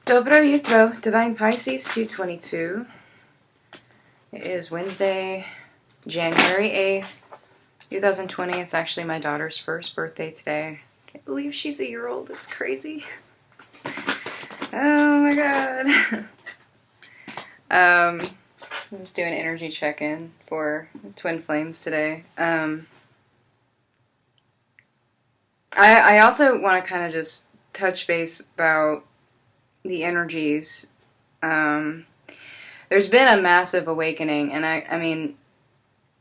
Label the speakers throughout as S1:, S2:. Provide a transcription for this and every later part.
S1: Dobro jutro, Divine Pisces 222. It is Wednesday, January 8th, 2020. It's actually my daughter's first birthday today. Can't believe she's a year old. It's crazy. Oh my god. Let's do an energy check-in for Twin Flames today. I also want to kind of just touch base about the energies. There's been a massive awakening, and I mean,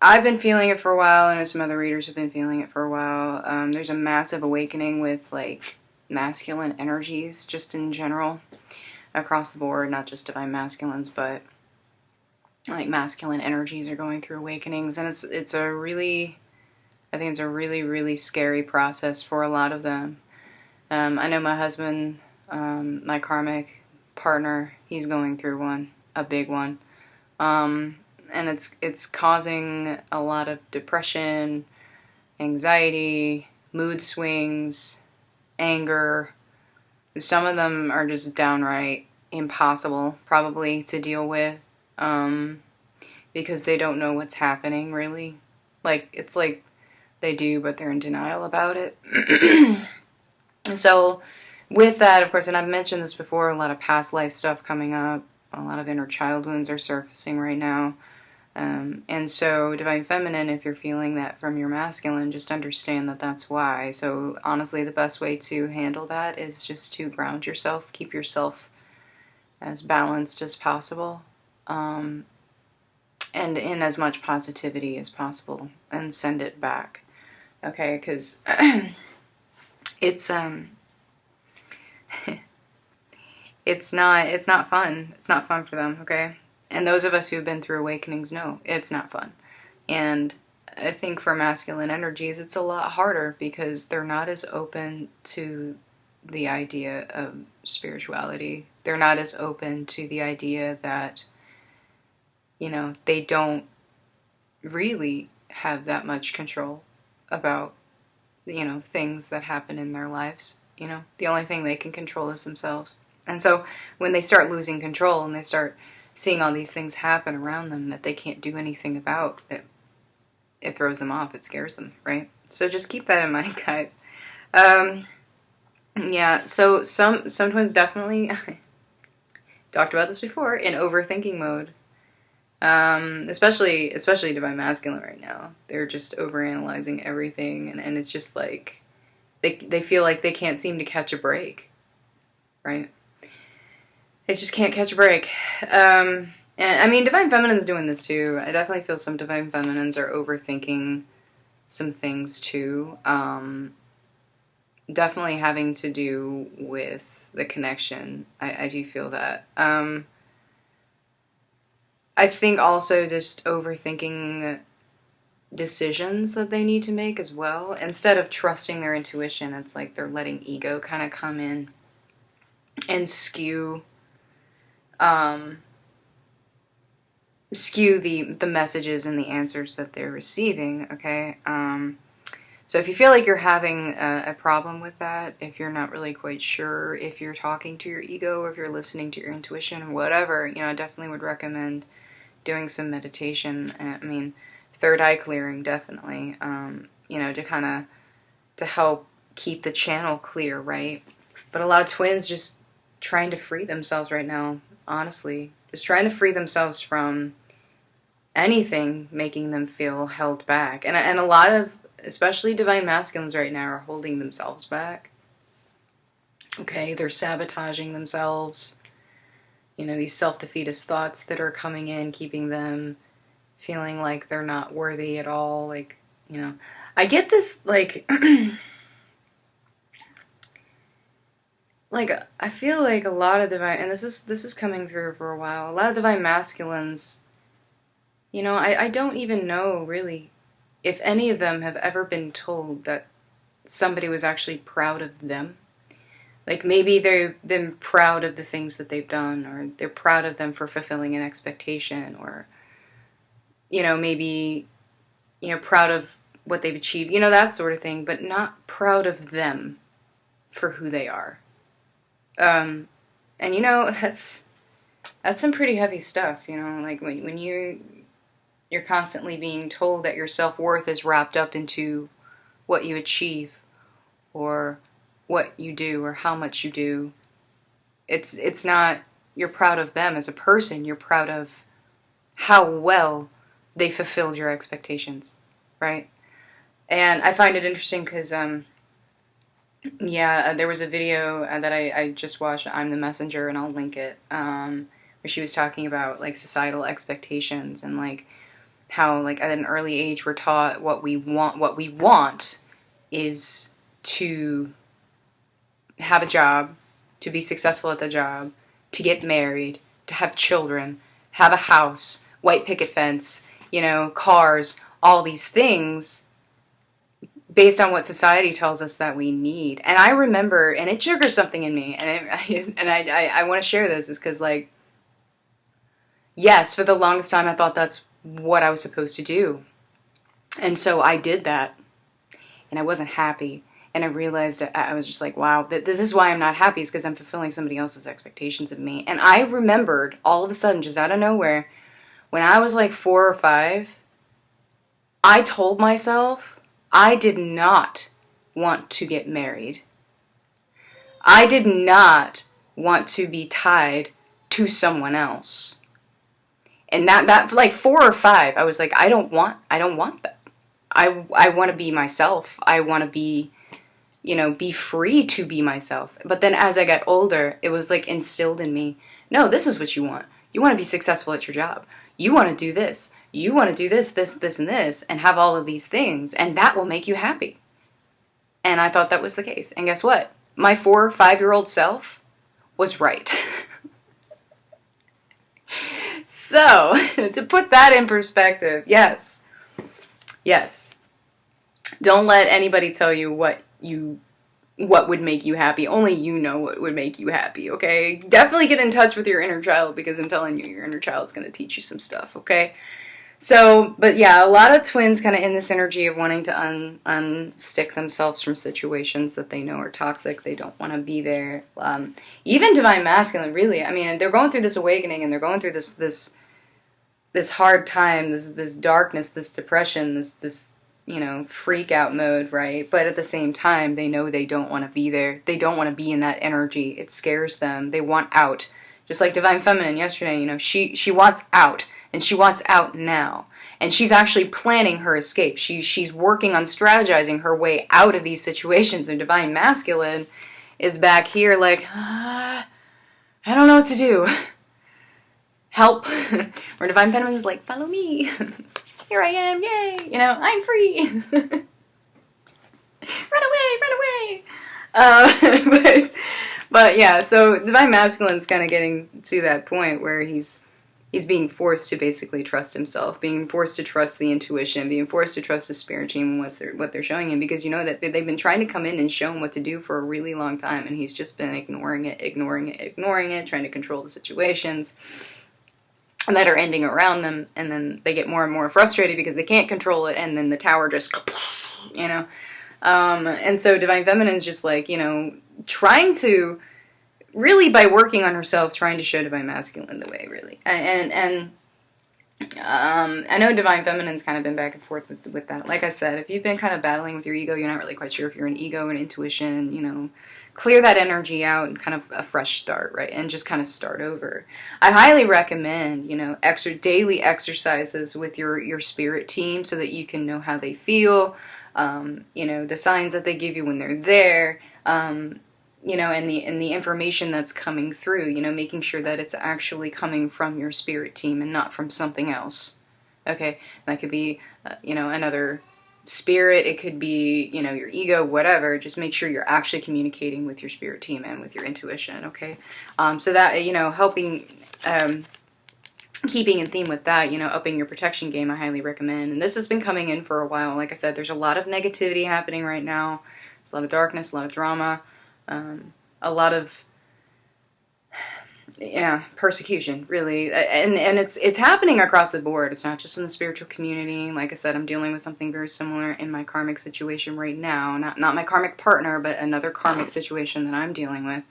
S1: I've been feeling it for a while, and some other readers have been feeling it for a while. There's a massive awakening with, like, masculine energies, just in general, across the board, not just divine masculines, but, like, masculine energies are going through awakenings, and it's a really, I think it's a really, really scary process for a lot of them. I know my husband, my karmic partner, he's going through one, a big one. And it's causing a lot of depression, anxiety, mood swings, anger. Some of them are just downright impossible, probably, to deal with, because they don't know what's happening, really. Like, it's like they do, but they're in denial about it. And so, with that, of course, and I've mentioned this before, a lot of past life stuff coming up, a lot of inner child wounds are surfacing right now. And so, Divine Feminine, if you're feeling that from your masculine, just understand that that's why. So, honestly, the best way to handle that is just to ground yourself, keep yourself as balanced as possible, and in as much positivity as possible, and send it back. Okay, because it's it's not fun. It's not fun for them, okay? And those of us who've been through awakenings know it's not fun. And I think for masculine energies, it's a lot harder because they're not as open to the idea of spirituality. They're not as open to the idea that, you know, they don't really have that much control about, you know, things that happen in their lives. You know, the only thing they can control is themselves. And so when they start losing control and they start seeing all these things happen around them that they can't do anything about, it throws them off, it scares them, right? So just keep that in mind, guys. Yeah, so some twins definitely, talked about this before, in overthinking mode. Especially Divine Masculine right now. They're just overanalyzing everything, and it's just like, they feel like they can't seem to catch a break, right? They just can't catch a break. And I mean, Divine Feminine's doing this too. I definitely feel some Divine Feminines are overthinking some things too. Definitely having to do with the connection. I do feel that. I think also just overthinking decisions that they need to make as well. Instead of trusting their intuition, it's like they're letting ego kind of come in and skew the messages and the answers that they're receiving, okay? So if you feel like you're having a problem with that, if you're not really quite sure if you're talking to your ego or if you're listening to your intuition, whatever, you know, I definitely would recommend doing some meditation. I mean, third eye clearing, definitely, you know, to help keep the channel clear, right? But a lot of twins just trying to free themselves right now, honestly. Just trying to free themselves from anything making them feel held back. And a lot of, especially Divine Masculines right now, are holding themselves back. Okay, they're sabotaging themselves. You know, these self-defeatist thoughts that are coming in, keeping them feeling like they're not worthy at all. Like, you know, I get this, like, like, I feel like a lot of Divine, and this is coming through for a while, a lot of Divine Masculines, you know, I don't even know, really, if any of them have ever been told that somebody was actually proud of them. Like, maybe they've been proud of the things that they've done, or they're proud of them for fulfilling an expectation, or, you know, maybe, you know, proud of what they've achieved, you know, that sort of thing, but not proud of them for who they are. And, you know, that's some pretty heavy stuff, you know, like when you're constantly being told that your self-worth is wrapped up into what you achieve or what you do or how much you do. It's not you're proud of them as a person, you're proud of how well they fulfilled your expectations, right? And I find it interesting because there was a video that I just watched, I'm the Messenger, and I'll link it, where she was talking about, like, societal expectations and, like, how, like, at an early age we're taught what we want is to have a job, to be successful at the job, to get married, to have children, have a house, white picket fence, you know, cars, all these things based on what society tells us that we need. And I remember, and it triggers something in me, and I want to share this, is because, like, yes, for the longest time I thought that's what I was supposed to do. And so I did that, and I wasn't happy. And I realized, I was just like, wow, this is why I'm not happy, is because I'm fulfilling somebody else's expectations of me. And I remembered, all of a sudden, just out of nowhere, when I was like 4 or 5, I told myself I did not want to get married. I did not want to be tied to someone else. And that like 4 or 5, I was like, I don't want that. I want to be myself. I want to be, you know, be free to be myself. But then as I got older, it was like instilled in me, no, this is what you want. You want to be successful at your job. You want to do this. You want to do this, and this, and have all of these things, and that will make you happy. And I thought that was the case. And guess what? My 4 or 5-year-old self was right. So, to put that in perspective, yes. Don't let anybody tell you what would make you happy. Only you know what would make you happy, okay? Definitely get in touch with your inner child, because I'm telling you, your inner child's going to teach you some stuff, okay? So, but yeah, a lot of twins kind of in this energy of wanting to unstick themselves from situations that they know are toxic. They don't want to be there. Even Divine Masculine, really. I mean, they're going through this awakening, and they're going through this hard time, this darkness, this depression, this you know, freak out mode, right? But at the same time, they know they don't want to be there. They don't want to be in that energy. It scares them. They want out. Just like Divine Feminine yesterday, you know, she wants out, and she wants out now. And she's actually planning her escape. She's working on strategizing her way out of these situations. And Divine Masculine is back here like, I don't know what to do. Help. Or Divine Feminine is like, follow me. Here I am, yay! You know, I'm free! Run away! But yeah, so Divine Masculine's kind of getting to that point where he's being forced to basically trust himself, being forced to trust the intuition, being forced to trust the spirit team and what they're showing him, because you know that they've been trying to come in and show him what to do for a really long time, and he's just been ignoring it, trying to control the situations that are ending around them, and then they get more and more frustrated because they can't control it, and then the tower just, you know, and so Divine Feminine's just like, you know, trying to, really by working on herself, trying to show Divine Masculine the way, really, and I know Divine Feminine's kind of been back and forth with that. Like I said, if you've been kind of battling with your ego, you're not really quite sure if you're an ego, an intuition, you know, clear that energy out and kind of a fresh start, right? And just kind of start over. I highly recommend, you know, daily exercises with your spirit team so that you can know how they feel, you know, the signs that they give you when they're there, you know, and the information that's coming through, you know, making sure that it's actually coming from your spirit team and not from something else. Okay, that could be, you know, another spirit, it could be, you know, your ego, whatever. Just make sure you're actually communicating with your spirit team and with your intuition, okay? So that, you know, helping, keeping in theme with that, you know, upping your protection game, I highly recommend. And this has been coming in for a while. Like I said, there's a lot of negativity happening right now. There's a lot of darkness, a lot of drama, a lot of Yeah, persecution, really. And it's happening across the board. It's not just in the spiritual community. Like I said, I'm dealing with something very similar in my karmic situation right now. Not my karmic partner, but another karmic situation that I'm dealing with.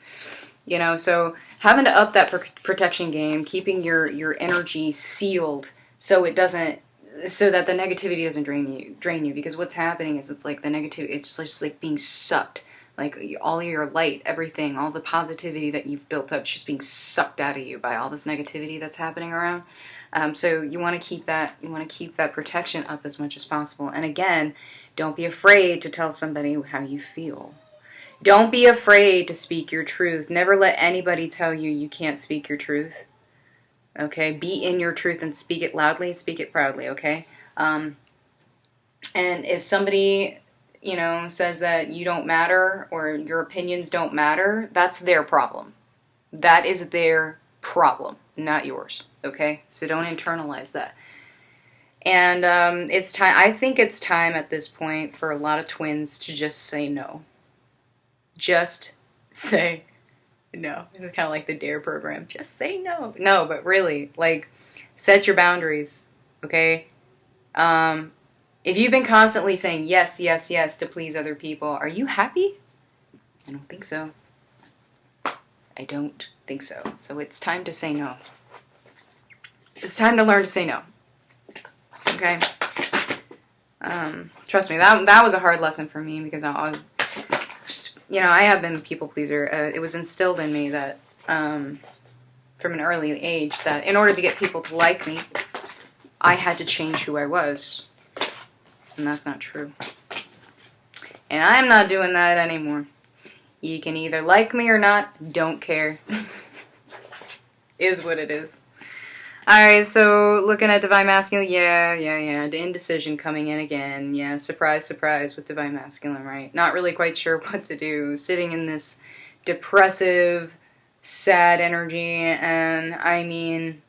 S1: You know, so having to up that protection game, keeping your energy sealed so it doesn't, so that the negativity doesn't drain you. Because what's happening is it's like the negativity, it's just like being sucked. Like all your light, everything, all the positivity that you've built up is just being sucked out of you by all this negativity that's happening around. So you want to keep that protection up as much as possible. And again, don't be afraid to tell somebody how you feel. Don't be afraid to speak your truth. Never let anybody tell you you can't speak your truth. Okay? Be in your truth and speak it loudly, speak it proudly, okay? And if somebody, you know, says that you don't matter or your opinions don't matter, that's their problem. That is their problem, not yours, okay? So don't internalize that. And it's time. I think it's time at this point for a lot of twins to just say no. Just say no. It's kind of like the DARE program. Just say no. No, but really, like, set your boundaries, okay? If you've been constantly saying yes, yes, yes to please other people, are you happy? I don't think so. I don't think so. So it's time to say no. It's time to learn to say no. Okay? Trust me, that was a hard lesson for me because I was, just, you know, I have been a people pleaser. It was instilled in me that, from an early age, that in order to get people to like me, I had to change who I was. And that's not true. And I'm not doing that anymore. You can either like me or not, don't care. Is what it is. Alright, so looking at Divine Masculine, yeah, the indecision coming in again. Yeah, surprise, surprise with Divine Masculine, right? Not really quite sure what to do. Sitting in this depressive, sad energy, and I mean,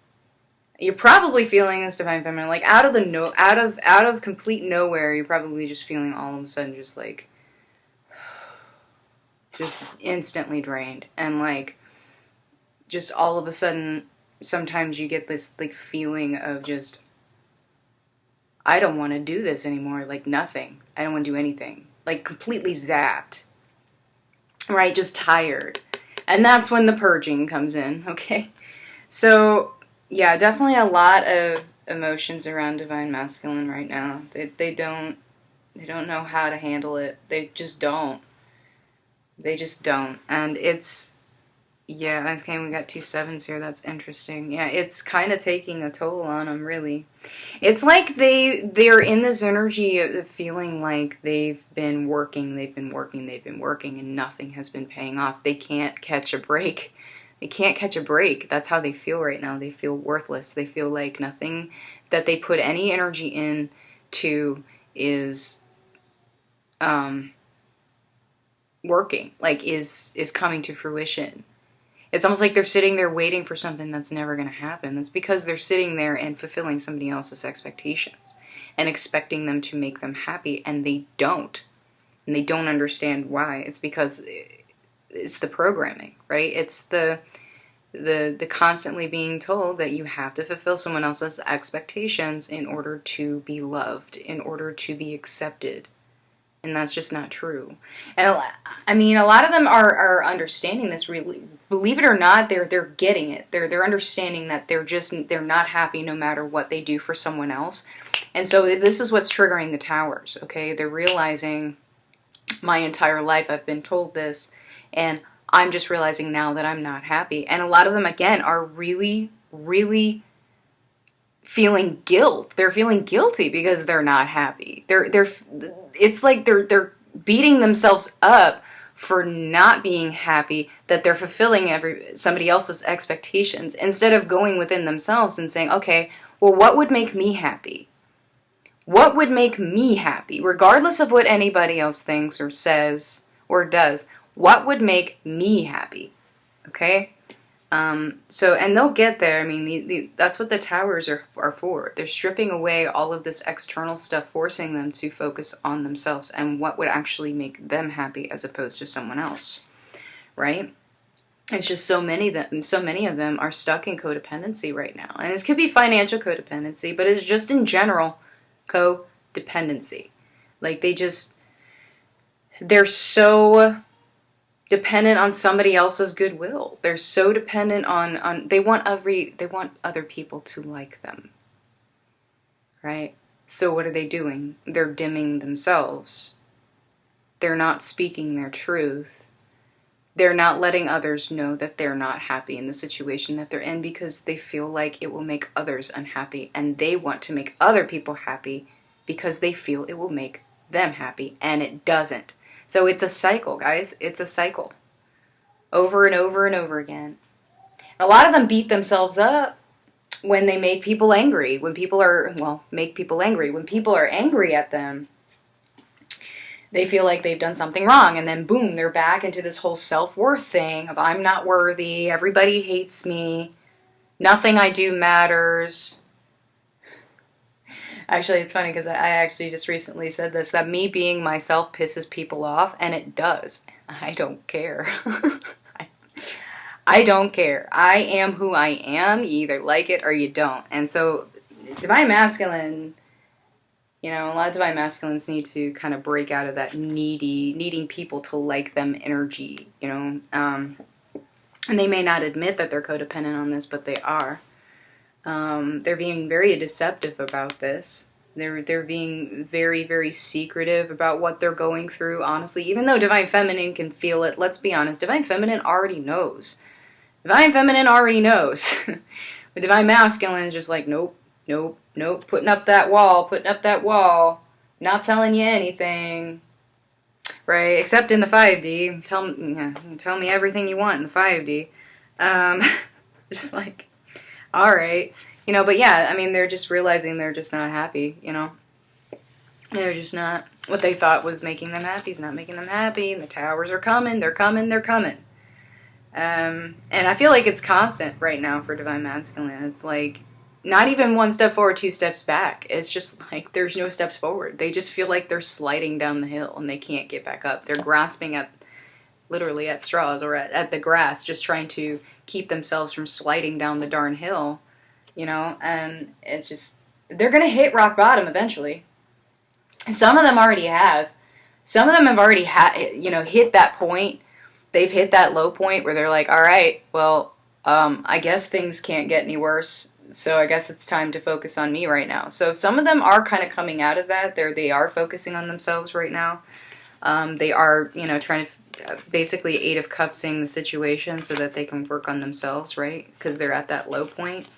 S1: you're probably feeling this Divine Feminine, like out of complete nowhere, you're probably just feeling all of a sudden just like, just instantly drained. And like, just all of a sudden, sometimes you get this like feeling of just, I don't want to do this anymore, like nothing. I don't want to do anything. Like completely zapped. Right, just tired. And that's when the purging comes in, okay? So, yeah, definitely a lot of emotions around Divine Masculine right now. They don't know how to handle it. They just don't. They just don't. And it's, yeah, okay, we got 2 7s here. That's interesting. Yeah, it's kind of taking a toll on them, really. It's like they're in this energy of feeling like they've been working, and nothing has been paying off. They can't catch a break. They can't catch a break. That's how they feel right now. They feel worthless. They feel like nothing that they put any energy into is working, like is coming to fruition. It's almost like they're sitting there waiting for something that's never going to happen. That's because they're sitting there and fulfilling somebody else's expectations and expecting them to make them happy, and they don't. And they don't understand why. It's because it's the programming, right? It's the constantly being told that you have to fulfill someone else's expectations in order to be loved, in order to be accepted. And that's just not true. And I mean, a lot of them are understanding this. Really, believe it or not, they're getting it. They're understanding that they're not happy no matter what they do for someone else. And so this is what's triggering the towers. Okay, they're realizing my entire life I've been told this, and I'm just realizing now that I'm not happy. And a lot of them again are really, really feeling guilt. They're feeling guilty because they're not happy. It's like they're beating themselves up for not being happy, that they're fulfilling somebody else's expectations, instead of going within themselves and saying, okay, well, what would make me happy? What would make me happy? Regardless of what anybody else thinks or says or does, what would make me happy? Okay? So, and they'll get there. I mean, that's what the towers are for. They're stripping away all of this external stuff, forcing them to focus on themselves and what would actually make them happy as opposed to someone else, right? It's just so many of them are stuck in codependency right now. And this could be financial codependency, but it's just in general codependency. Like they're so dependent on somebody else's goodwill. They're so dependent on they want other people to like them. Right? So what are they doing? They're dimming themselves. They're not speaking their truth. They're not letting others know that they're not happy in the situation that they're in because they feel like it will make others unhappy, and they want to make other people happy because they feel it will make them happy, and it doesn't. So it's a cycle, guys. It's a cycle. Over and over and over again. A lot of them beat themselves up when they make people angry. When people are, make people angry. When people are angry at them, they feel like they've done something wrong, and then boom, they're back into this whole self-worth thing of I'm not worthy, everybody hates me, nothing I do matters. Actually, it's funny because I actually just recently said this, that me being myself pisses people off, and it does. I don't care. I don't care. I am who I am. You either like it or you don't. And so, Divine Masculine, a lot of Divine Masculines need to kind of break out of that needing people to like them energy, and they may not admit that they're codependent on this, but they are. They're being very deceptive about this. They're being very, very secretive about what they're going through, honestly. Even though Divine Feminine can feel it, let's be honest, Divine Feminine already knows. Divine Feminine already knows. But Divine Masculine is just like, nope, putting up that wall, not telling you anything, right? Except in the 5D, tell me everything you want in the 5D. Just like, all right, but yeah, I mean, they're just realizing they're just not happy, They're just not, what they thought was making them happy is not making them happy, and the towers are coming, they're coming. And I feel like it's constant right now for Divine Masculine. It's like, not even one step forward, two steps back. It's just like there's no steps forward. They just feel like they're sliding down the hill and they can't get back up. They're grasping literally at straws or at the grass, just trying to keep themselves from sliding down the darn hill, and it's just, they're going to hit rock bottom eventually. Some of them already have. Some of them have already hit that point. They've hit that low point where they're like, all right, well, I guess things can't get any worse. So I guess it's time to focus on me right now. So some of them are kind of coming out of that. They are focusing on themselves right now. They are, trying to basically 8 of Cupsing the situation so that they can work on themselves, right? Because they're at that low point.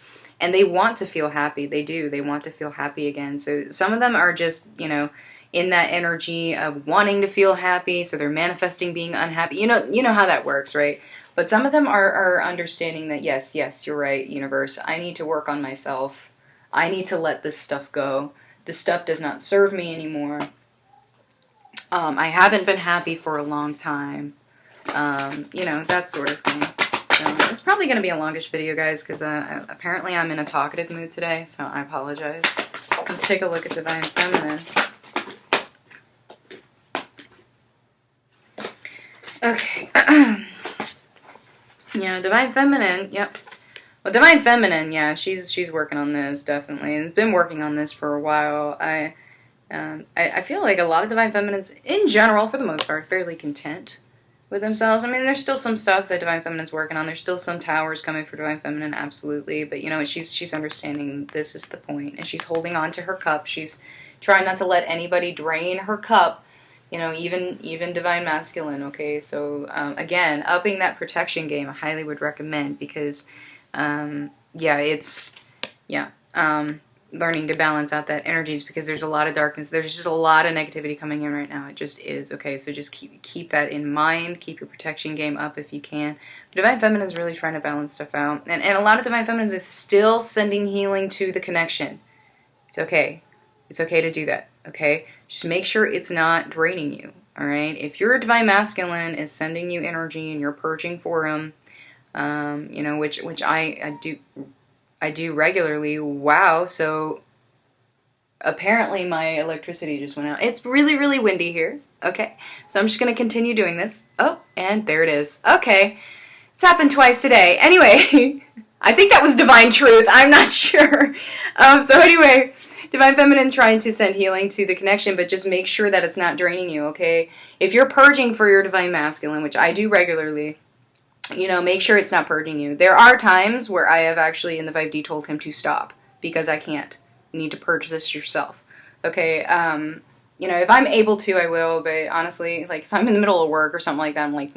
S1: And they want to feel happy. They do. They want to feel happy again. So some of them are just, in that energy of wanting to feel happy. So they're manifesting being unhappy. You know how that works, right? But some of them are understanding that, yes, you're right, universe. I need to work on myself. I need to let this stuff go. This stuff does not serve me anymore. I haven't been happy for a long time. That sort of thing. So it's probably going to be a longish video, guys, because apparently I'm in a talkative mood today, so I apologize. Let's take a look at Divine Feminine. Okay. Divine Feminine, yep. Well, Divine Feminine, yeah, she's working on this, definitely. It's been working on this for a while. I feel like a lot of Divine Feminines, in general, for the most part, are fairly content with themselves. I mean, there's still some stuff that Divine Feminine's working on. There's still some towers coming for Divine Feminine, absolutely. But, she's understanding this is the point, and she's holding on to her cup. She's trying not to let anybody drain her cup. Even Divine Masculine, okay? So, again, upping that protection game, I highly would recommend because, learning to balance out that energies because there's a lot of darkness. There's just a lot of negativity coming in right now. It just is, okay? So just keep that in mind. Keep your protection game up if you can. But Divine Feminine is really trying to balance stuff out. And a lot of Divine Feminines is still sending healing to the connection. It's okay. It's okay to do that, okay? Just make sure it's not draining you, all right? If your Divine Masculine is sending you energy and you're purging for him, which I do regularly. Wow, so apparently my electricity just went out. It's really, really windy here, okay? So I'm just going to continue doing this. Oh, and there it is. Okay. It's happened twice today. Anyway, I think that was divine truth. I'm not sure. So anyway, divine feminine trying to send healing to the connection, but just make sure that it's not draining you, okay? If you're purging for your divine masculine, which I do regularly, you know, make sure it's not purging you. There are times where I have actually in the 5D told him to stop because I can't. You need to purge this yourself, okay? You know, if I'm able to, I will, but honestly, like, if I'm in the middle of work or something like that, I'm like,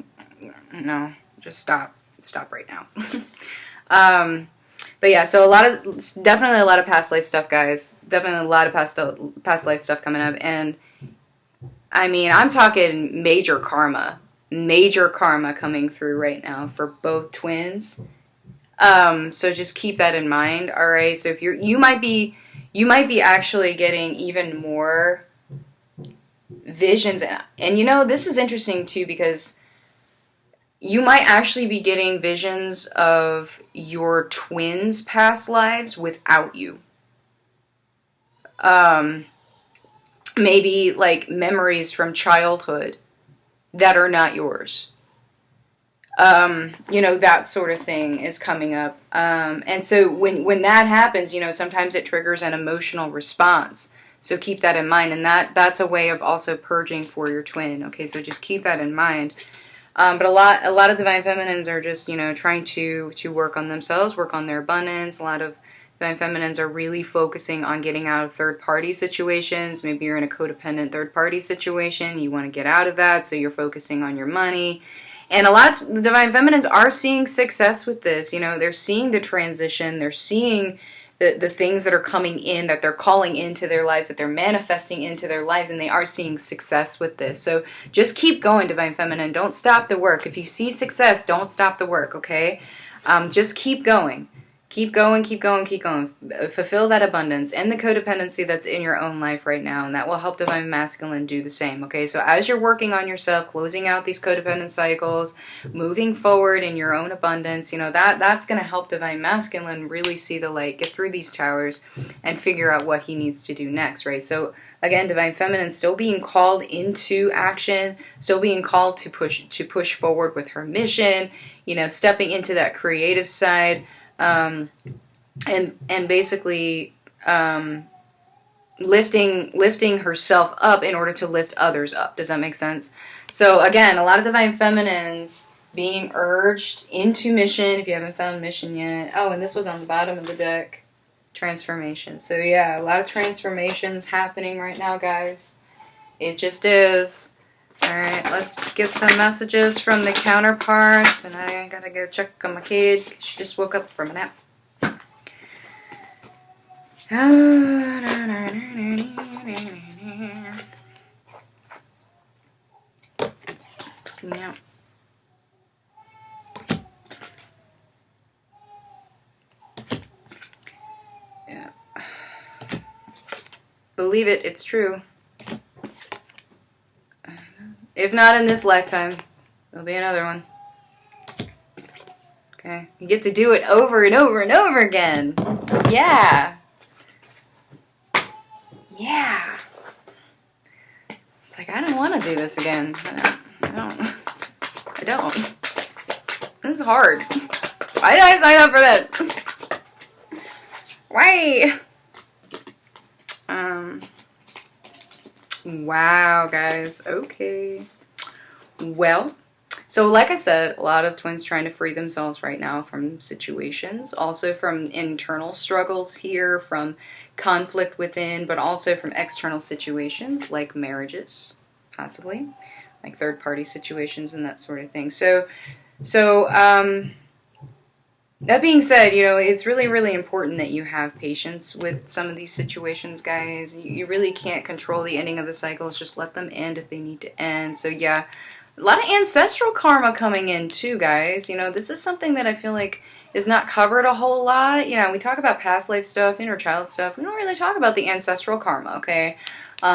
S1: no, just stop right now. But yeah, so definitely a lot of past life stuff, guys. Definitely a lot of past life stuff coming up, and I mean, I'm talking major karma coming through right now for both twins. So just keep that in mind, all right? So if you might be actually getting even more visions, and you know, this is interesting too, because you might actually be getting visions of your twins' past lives without you. Maybe like memories from childhood that are not yours. You know, that sort of thing is coming up. And so when that happens, you know, sometimes it triggers an emotional response. So keep that in mind. And that's a way of also purging for your twin. Okay, so just keep that in mind. But a lot of divine feminines are just, you know, trying to work on themselves, work on their abundance. A lot of divine feminines are really focusing on getting out of third-party situations. Maybe you're in a codependent third-party situation. You want to get out of that, so you're focusing on your money. And a lot of the divine feminines are seeing success with this. You know, they're seeing the transition. They're seeing the things that are coming in, that they're calling into their lives, that they're manifesting into their lives, and they are seeing success with this. So just keep going, divine feminine. Don't stop the work. If you see success, don't stop the work, okay? Just keep going. Keep going, keep going, keep going. Fulfill that abundance and the codependency that's in your own life right now, and that will help Divine Masculine do the same, okay? So as you're working on yourself, closing out these codependent cycles, moving forward in your own abundance, you know, that's going to help Divine Masculine really see the light, get through these towers, and figure out what he needs to do next, right? So again, Divine Feminine still being called into action, still being called to push forward with her mission, you know, stepping into that creative side, and basically lifting herself up in order to lift others up. Does that make sense? So again, a lot of divine feminines being urged into mission if you haven't found mission yet. Oh, and this was on the bottom of the deck. Transformation. So yeah, a lot of transformations happening right now, guys. It just is. Alright, let's get some messages from the counterparts, and I gotta go check on my kid, 'cause she just woke up from a nap. Yeah. Yeah. Believe it, it's true. If not in this lifetime, there'll be another one. Okay. You get to do it over and over and over again. Yeah. Yeah. It's like, I don't want to do this again. I don't. This is hard. Why did I sign up for that? Why? Wow, guys. Okay. Well, so like I said, a lot of twins trying to free themselves right now from situations, also from internal struggles here, from conflict within, but also from external situations like marriages, possibly, like third-party situations and that sort of thing. So that being said, you know, it's really, really important that you have patience with some of these situations, guys. You really can't control the ending of the cycles. Just let them end if they need to end. So yeah, a lot of ancestral karma coming in too, guys. You know, this is something that I feel like is not covered a whole lot. You know, we talk about past life stuff, inner child stuff. We don't really talk about the ancestral karma, okay?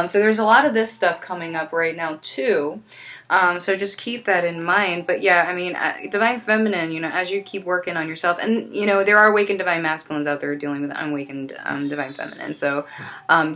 S1: So there's a lot of this stuff coming up right now too. So just keep that in mind. But yeah, I mean, Divine Feminine, you know, as you keep working on yourself, and, you know, there are awakened Divine Masculines out there dealing with unawakened Divine Feminine. So,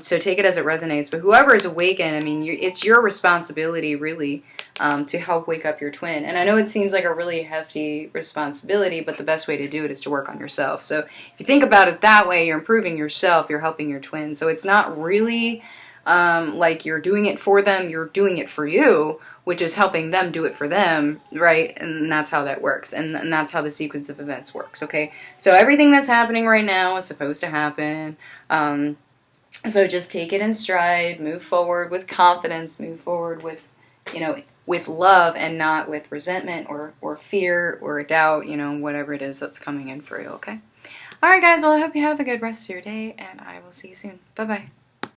S1: so take it as it resonates. But whoever is awakened, I mean, it's your responsibility, really, to help wake up your twin. And I know it seems like a really hefty responsibility, but the best way to do it is to work on yourself. So if you think about it that way, you're improving yourself, you're helping your twin. So it's not really like you're doing it for them, you're doing it for you, which is helping them do it for them, right? And that's how that works. And that's how the sequence of events works, okay? So everything that's happening right now is supposed to happen. So just take it in stride, move forward with confidence, move forward with, you know, with love and not with resentment or fear or doubt, you know, whatever it is that's coming in for you, okay? All right, guys, well, I hope you have a good rest of your day, and I will see you soon. Bye-bye.